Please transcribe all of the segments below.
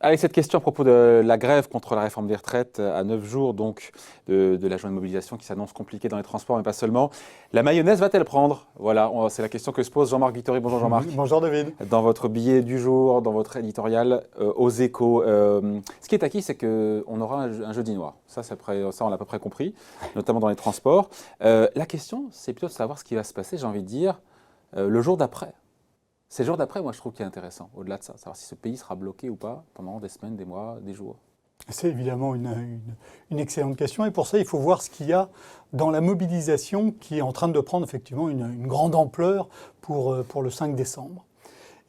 Allez, cette question à propos de la grève contre la réforme des retraites à 9 jours donc de la journée de mobilisation qui s'annonce compliquée dans les transports, mais pas seulement. La mayonnaise va-t-elle prendre? Voilà, c'est la question que se pose Jean-Marc Vittori. Bonjour Jean-Marc. Bonjour David. Dans votre billet du jour, dans votre éditorial aux Échos, ce qui est acquis, c'est qu'on aura un jeudi noir. Ça, on l'a à peu près compris, notamment dans les transports. La question, c'est plutôt de savoir ce qui va se passer, j'ai envie de dire, le jour d'après. C'est le jour d'après, moi, je trouve qu'il est intéressant, au-delà de ça, savoir si ce pays sera bloqué ou pas pendant des semaines, des mois, des jours. C'est évidemment une excellente question, et pour ça, il faut voir ce qu'il y a dans la mobilisation qui est en train de prendre effectivement une grande ampleur pour le 5 décembre.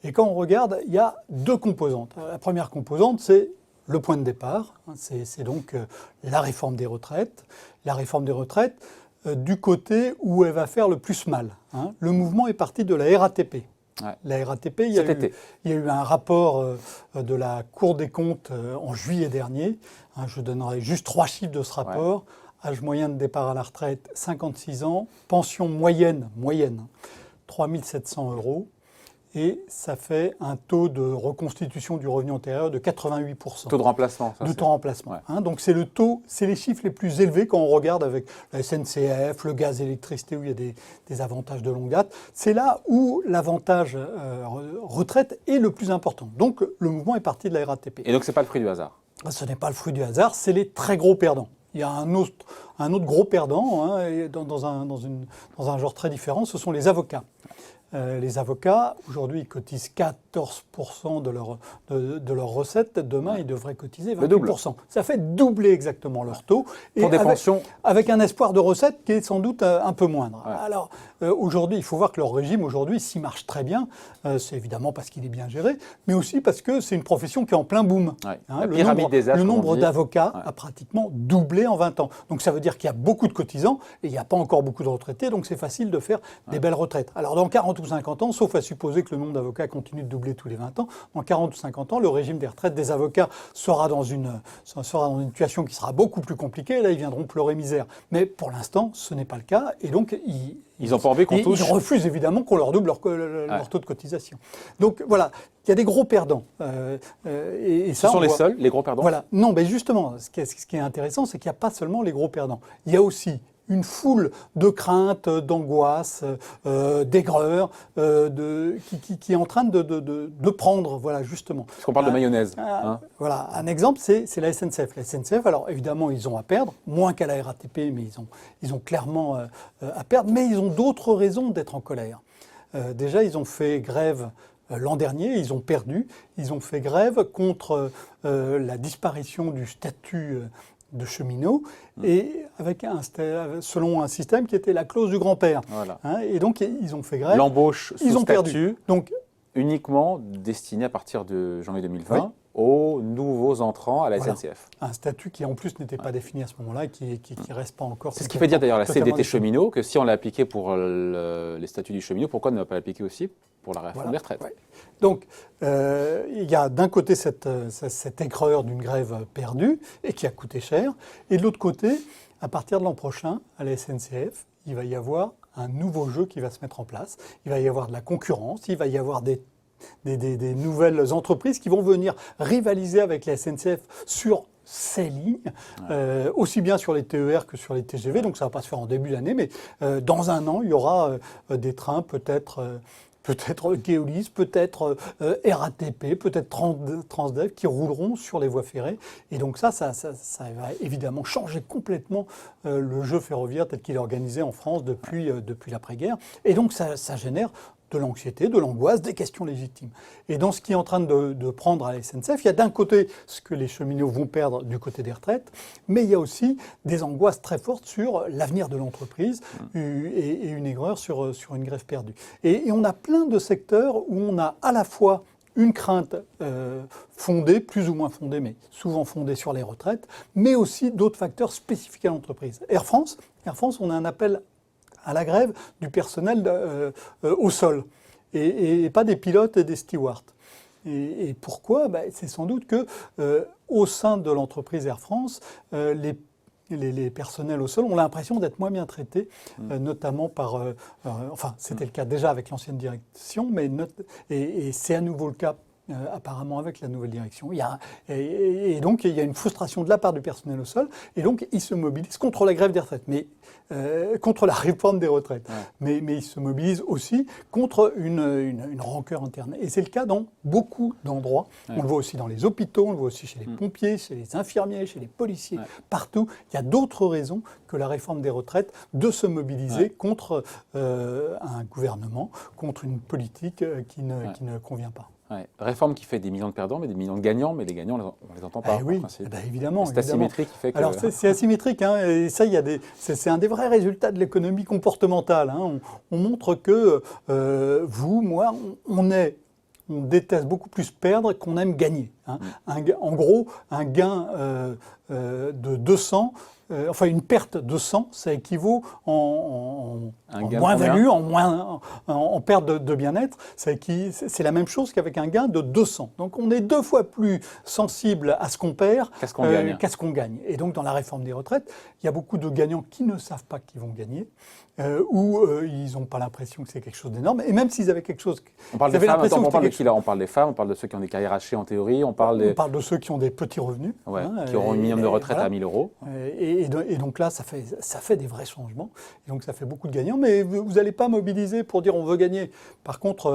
Et quand on regarde, il y a deux composantes. La première composante, c'est le point de départ, c'est donc la réforme des retraites. La réforme des retraites, du côté où elle va faire le plus mal. Le mouvement est parti de la RATP. Ouais. La RATP, il y a eu un rapport de la Cour des comptes en juillet dernier. Je donnerai juste 3 chiffres de ce rapport. Ouais. Âge moyen de départ à la retraite, 56 ans. Pension moyenne 3 700 €. Et ça fait un taux de reconstitution du revenu antérieur de 88%. Taux de remplacement. De taux de remplacement. Ouais. Donc c'est les chiffres les plus élevés quand on regarde avec la SNCF, le gaz, l'électricité, où il y a des avantages de longue date. C'est là où l'avantage retraite est le plus important. Donc le mouvement est parti de la RATP. Et donc c'est pas le fruit du hasard? Ce n'est pas le fruit du hasard, c'est les très gros perdants. Il y a un autre gros perdant dans un genre très différent, ce sont les avocats. Les avocats, aujourd'hui, ils cotisent 14% de leurs recettes. Demain, ils devraient cotiser 28%. Ça fait doubler exactement leur taux. Pour des pensions. Avec un espoir de recettes qui est sans doute un peu moindre. Ouais. Alors, aujourd'hui, il faut voir que leur régime, aujourd'hui, s'il marche très bien, c'est évidemment parce qu'il est bien géré, mais aussi parce que c'est une profession qui est en plein boom. Ouais. Le nombre d'avocats a pratiquement doublé en 20 ans. Donc, ça veut dire qu'il y a beaucoup de cotisants et il n'y a pas encore beaucoup de retraités, donc c'est facile de faire des belles retraites. Alors, dans 40 ou 50 ans, sauf à supposer que le nombre d'avocats continue de doubler tous les 20 ans, dans 40 ou 50 ans, le régime des retraites des avocats sera dans une situation qui sera beaucoup plus compliquée. Là, ils viendront pleurer misère. Mais pour l'instant, ce n'est pas le cas. Et donc, ils n'ont pas envie qu'on touche. Ils refusent évidemment qu'on leur double leur taux de cotisation. Donc voilà, il y a des gros perdants. Ce sont les seuls, les gros perdants? Voilà. Non, mais justement, ce qui est intéressant, c'est qu'il n'y a pas seulement les gros perdants. Il y a aussi une foule de craintes, d'angoisses, d'aigreur, qui est en train de prendre, voilà, justement. Parce qu'on parle de mayonnaise. Voilà, un exemple, c'est la SNCF. La SNCF, alors évidemment, ils ont à perdre, moins qu'à la RATP, mais ils ont clairement à perdre, mais ils ont d'autres raisons d'être en colère. Déjà, ils ont fait grève l'an dernier, ils ont perdu. Ils ont fait grève contre la disparition du statut de cheminot, et selon un système qui était la clause du grand-père. Voilà. Et donc, ils ont fait grève. L'embauche sous statut, perdu. Donc, uniquement destinée à partir de janvier 2020 aux nouveaux entrants à la SNCF. Un statut qui, en plus, n'était pas défini à ce moment-là et qui reste pas encore... C'est ce qui fait dire d'ailleurs la CDT cheminot que si on l'a appliqué pour les statuts du cheminot, pourquoi ne pas l'appliquer aussi pour la réforme des retraites? Ouais. Donc, il y a d'un côté cette aigreur d'une grève perdue et qui a coûté cher, et de l'autre côté, à partir de l'an prochain, à la SNCF, il va y avoir un nouveau jeu qui va se mettre en place. Il va y avoir de la concurrence, il va y avoir des nouvelles entreprises qui vont venir rivaliser avec la SNCF sur ces lignes, aussi bien sur les TER que sur les TGV. Donc ça ne va pas se faire en début d'année, mais dans un an, il y aura des trains peut-être Keolis, peut-être RATP, peut-être Transdev qui rouleront sur les voies ferrées. Et donc ça va évidemment changer complètement le jeu ferroviaire tel qu'il est organisé en France depuis l'après-guerre. Et donc ça génère de l'anxiété, de l'angoisse, des questions légitimes. Et dans ce qui est en train de prendre à la SNCF, il y a d'un côté ce que les cheminots vont perdre du côté des retraites, mais il y a aussi des angoisses très fortes sur l'avenir de l'entreprise et une aigreur sur une grève perdue. Et on a plein de secteurs où on a à la fois une crainte fondée, plus ou moins fondée, mais souvent fondée sur les retraites, mais aussi d'autres facteurs spécifiques à l'entreprise. Air France, on a un appel à la grève du personnel au sol, et pas des pilotes et des stewards. Et pourquoi ? C'est sans doute que au sein de l'entreprise Air France, les les personnels au sol ont l'impression d'être moins bien traités, notamment par... enfin, c'était le cas déjà avec l'ancienne direction, mais et c'est à nouveau le cas apparemment avec la nouvelle direction. Et donc, il y a une frustration de la part du personnel au sol, et donc ils se mobilisent contre la grève des retraites, contre la réforme des retraites. Ouais. Mais ils se mobilisent aussi contre une rancœur interne. Et c'est le cas dans beaucoup d'endroits. Ouais. On le voit aussi dans les hôpitaux, on le voit aussi chez les pompiers, chez les infirmiers, chez les policiers, partout. Il y a d'autres raisons que la réforme des retraites de se mobiliser contre un gouvernement, contre une politique qui ne convient pas. Ouais. Réforme qui fait des millions de perdants, mais des millions de gagnants, mais les gagnants, on ne les entend pas. Oui, évidemment. C'est asymétrique qui fait que... Alors, c'est asymétrique, hein, et ça, c'est un des vrais résultats de l'économie comportementale. Hein. On montre que vous, moi, on déteste beaucoup plus perdre qu'on aime gagner. Hein. En gros, un gain de 200... enfin, une perte de 100, ça équivaut en moins-value, en perte de bien-être. C'est la même chose qu'avec un gain de 200. Donc, on est 2 fois plus sensible à ce qu'on perd qu'à ce qu'on gagne. Et donc, dans la réforme des retraites, il y a beaucoup de gagnants qui ne savent pas qu'ils vont gagner, ou ils n'ont pas l'impression que c'est quelque chose d'énorme. Et même s'ils avaient quelque chose... On parle des femmes, on parle de qui là ? On parle des femmes, on parle de ceux qui ont des carrières hachées en théorie, on parle de ceux qui ont des petits revenus. Ouais, qui auront un minimum de retraite à 1 000 euros. Et donc là, ça fait des vrais changements. Et donc ça fait beaucoup de gagnants. Mais vous n'allez pas mobiliser pour dire on veut gagner. Par contre,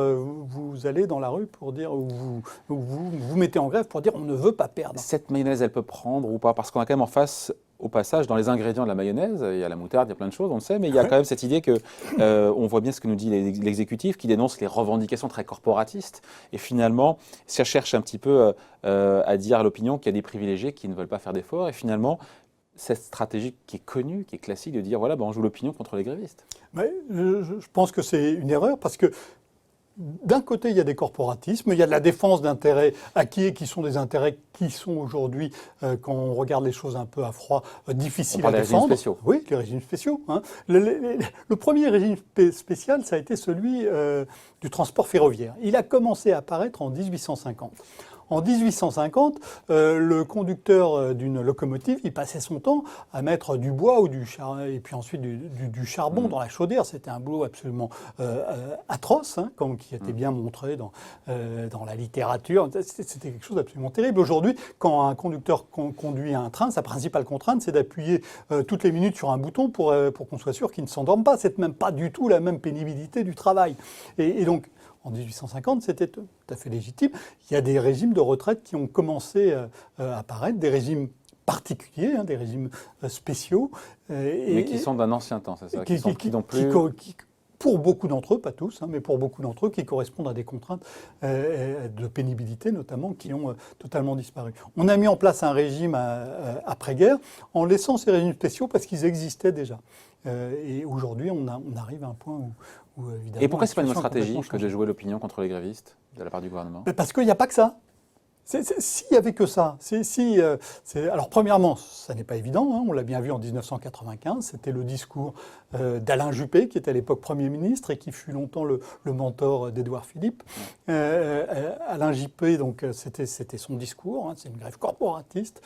vous allez dans la rue pour dire, vous mettez en grève pour dire on ne veut pas perdre. Cette mayonnaise, elle peut prendre ou pas ? Parce qu'on a quand même en face, au passage, dans les ingrédients de la mayonnaise, il y a la moutarde, il y a plein de choses, on le sait, mais il y a quand même cette idée que on voit bien ce que nous dit l'exécutif, qui dénonce les revendications très corporatistes. Et finalement, ça cherche un petit peu à dire à l'opinion qu'il y a des privilégiés qui ne veulent pas faire d'efforts. Et finalement, cette stratégie qui est connue, qui est classique, de dire voilà, on joue l'opinion contre les grévistes. Mais je pense que c'est une erreur parce que d'un côté, il y a des corporatismes, il y a de la défense d'intérêts acquis et qui sont des intérêts qui sont aujourd'hui, quand on regarde les choses un peu à froid, difficiles à défendre. Les régimes spéciaux. Oui, les régimes spéciaux. Hein. Le premier régime spécial, ça a été celui du transport ferroviaire. Il a commencé à apparaître en 1850. En 1850, le conducteur d'une locomotive, il passait son temps à mettre du bois ou et puis ensuite du charbon dans la chaudière. C'était un boulot absolument atroce, hein, qui était bien montré dans la littérature. C'était quelque chose d'absolument terrible. Aujourd'hui, quand un conducteur conduit un train, sa principale contrainte, c'est d'appuyer toutes les minutes sur un bouton pour qu'on soit sûr qu'il ne s'endorme pas. C'est même pas du tout la même pénibilité du travail. Et donc, en 1850, c'était tout à fait légitime. Il y a des régimes de retraite qui ont commencé à apparaître, des régimes particuliers, hein, des régimes spéciaux. Mais qui sont d'un ancien temps, c'est ça, qui n'ont plus... Pour beaucoup d'entre eux, pas tous, hein, mais pour beaucoup d'entre eux, qui correspondent à des contraintes de pénibilité, notamment, qui ont totalement disparu. On a mis en place un régime après-guerre en laissant ces régimes spéciaux parce qu'ils existaient déjà. Et aujourd'hui, on arrive à un point où évidemment... Et pourquoi ce n'est pas une bonne stratégie que de jouer l'opinion contre les grévistes de la part du gouvernement ? Parce qu'il n'y a pas que ça. S'il n'y avait que ça, alors premièrement, ça n'est pas évident, hein, on l'a bien vu en 1995, c'était le discours d'Alain Juppé, qui était à l'époque Premier ministre et qui fut longtemps le mentor d'Édouard Philippe. Alain Juppé, donc, c'était son discours, hein, c'est une grève corporatiste,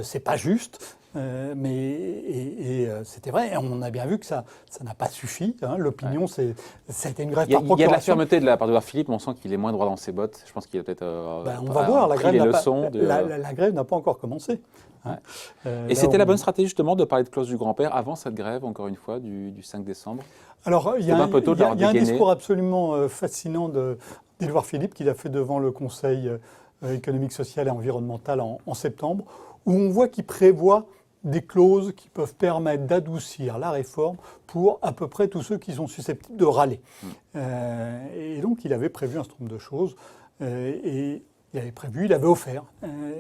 c'est pas juste. Mais c'était vrai, et on a bien vu que ça n'a pas suffi. Hein, l'opinion, ça a été une grève par procuration. Il y a de la fermeté de la part d'Édouard Philippe, mais on sent qu'il est moins droit dans ses bottes. Je pense qu'il a peut-être on va voir, la grève n'a pas encore commencé. Hein. Et c'était la bonne stratégie justement de parler de clause du grand-père avant cette grève, encore une fois, du 5 décembre. Alors, il y a un discours absolument fascinant d'Édouard Philippe qu'il a fait devant le Conseil économique, social et environnemental en septembre, où on voit qu'il prévoit des clauses qui peuvent permettre d'adoucir la réforme pour à peu près tous ceux qui sont susceptibles de râler. Et donc, il avait prévu un certain nombre de choses. Et il avait offert.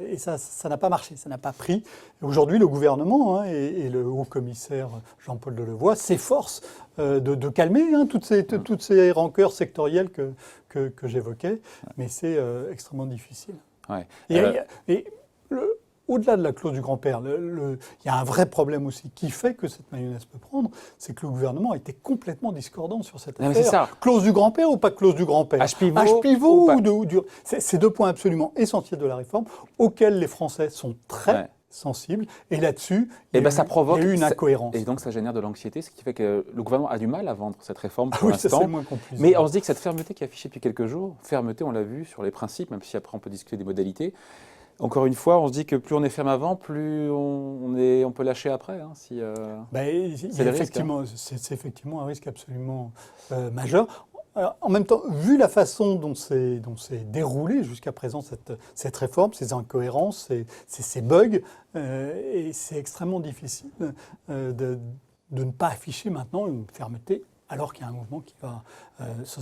Et ça n'a pas marché, ça n'a pas pris. Aujourd'hui, le gouvernement et le haut-commissaire Jean-Paul Delevoye s'efforcent de calmer toutes ces rancœurs sectorielles que j'évoquais. Mais c'est extrêmement difficile. Ouais. Au-delà de la clause du grand-père, il y a un vrai problème aussi qui fait que cette mayonnaise peut prendre, c'est que le gouvernement a été complètement discordant sur cette affaire. C'est ça. Clause du grand-père ou pas clause du grand-père ? H pivot c'est 2 points absolument essentiels de la réforme auxquels les Français sont très sensible. Et là-dessus, Et ben ça provoque, il y a eu une incohérence. Et donc ça génère de l'anxiété, ce qui fait que le gouvernement a du mal à vendre cette réforme pour Oui, ça, c'est l'instant. le moins qu'on puisse Mais dire. on se dit que cette fermeté qui est affichée depuis quelques jours, fermeté, on l'a vu sur les principes, même si après on peut discuter des modalités. Encore une fois, on se dit que plus on est ferme avant, plus on peut lâcher après. Hein, si, c'est le risque, hein. C'est effectivement un risque absolument majeur. Alors, en même temps, vu la façon dont s'est déroulée jusqu'à présent cette réforme, ces incohérences, ces bugs, et c'est extrêmement difficile de ne pas afficher maintenant une fermeté alors qu'il y a un mouvement qui va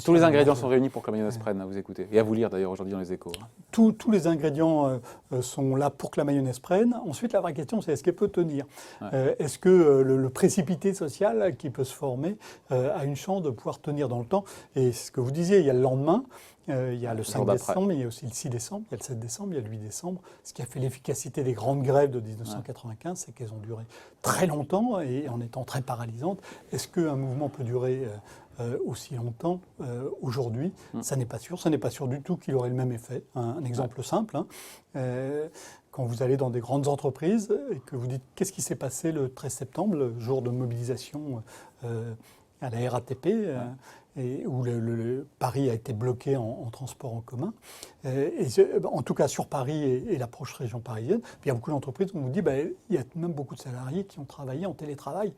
Tous les ingrédients sont réunis pour que la mayonnaise prenne, à vous écouter. Et à vous lire d'ailleurs aujourd'hui dans les Échos. Tous les ingrédients sont là pour que la mayonnaise prenne. Ensuite, la vraie question, c'est est-ce qu'elle peut tenir? Est-ce que le précipité social qui peut se former a une chance de pouvoir tenir dans le temps? Et ce que vous disiez, il y a le lendemain, il y a le 5 décembre, mais il y a aussi le 6 décembre, il y a le 7 décembre, il y a le 8 décembre. Ce qui a fait l'efficacité des grandes grèves de 1995, c'est qu'elles ont duré très longtemps et en étant très paralysantes. Est-ce qu'un mouvement peut durer aussi longtemps aujourd'hui? Ça n'est pas sûr. Ça n'est pas sûr du tout qu'il aurait le même effet. Un exemple simple, hein. Quand vous allez dans des grandes entreprises et que vous dites qu'est-ce qui s'est passé le 13 septembre, le jour de mobilisation à la RATP, et où Paris a été bloqué en transport en commun, en tout cas sur Paris et la proche région parisienne. Puis il y a beaucoup d'entreprises où on vous dit il y a même beaucoup de salariés qui ont travaillé en télétravail.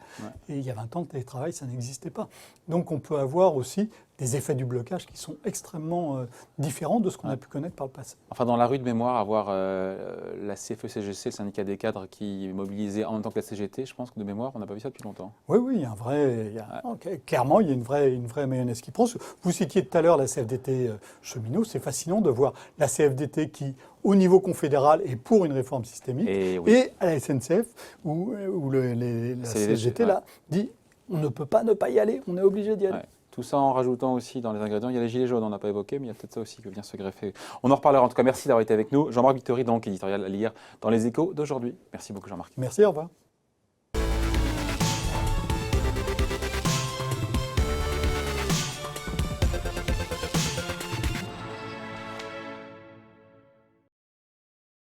Et il y a 20 ans, le télétravail, ça n'existait pas. Donc on peut avoir aussi des effets du blocage qui sont extrêmement différents de ce qu'on a pu connaître par le passé. Enfin, dans la rue de mémoire, avoir la CFE-CGC, le syndicat des cadres, qui mobilisait en même temps que la CGT, je pense que de mémoire, on n'a pas vu ça depuis longtemps. Oui, il y a un vrai... Clairement, il y a une vraie mayonnaise qui prend. Vous citiez tout à l'heure la CFDT cheminot. C'est fascinant de voir la CFDT qui, au niveau confédéral, est pour une réforme systémique. Et à la SNCF, où la CGT là, dit on ne peut pas ne pas y aller, on est obligé d'y aller. Tout ça en rajoutant aussi dans les ingrédients, il y a les gilets jaunes, on n'a pas évoqué, mais il y a peut-être ça aussi qui vient se greffer. On en reparlera. En tout cas, merci d'avoir été avec nous. Jean-Marc Vittori, donc éditorial à lire dans les Échos d'aujourd'hui. Merci beaucoup Jean-Marc. Merci, au revoir.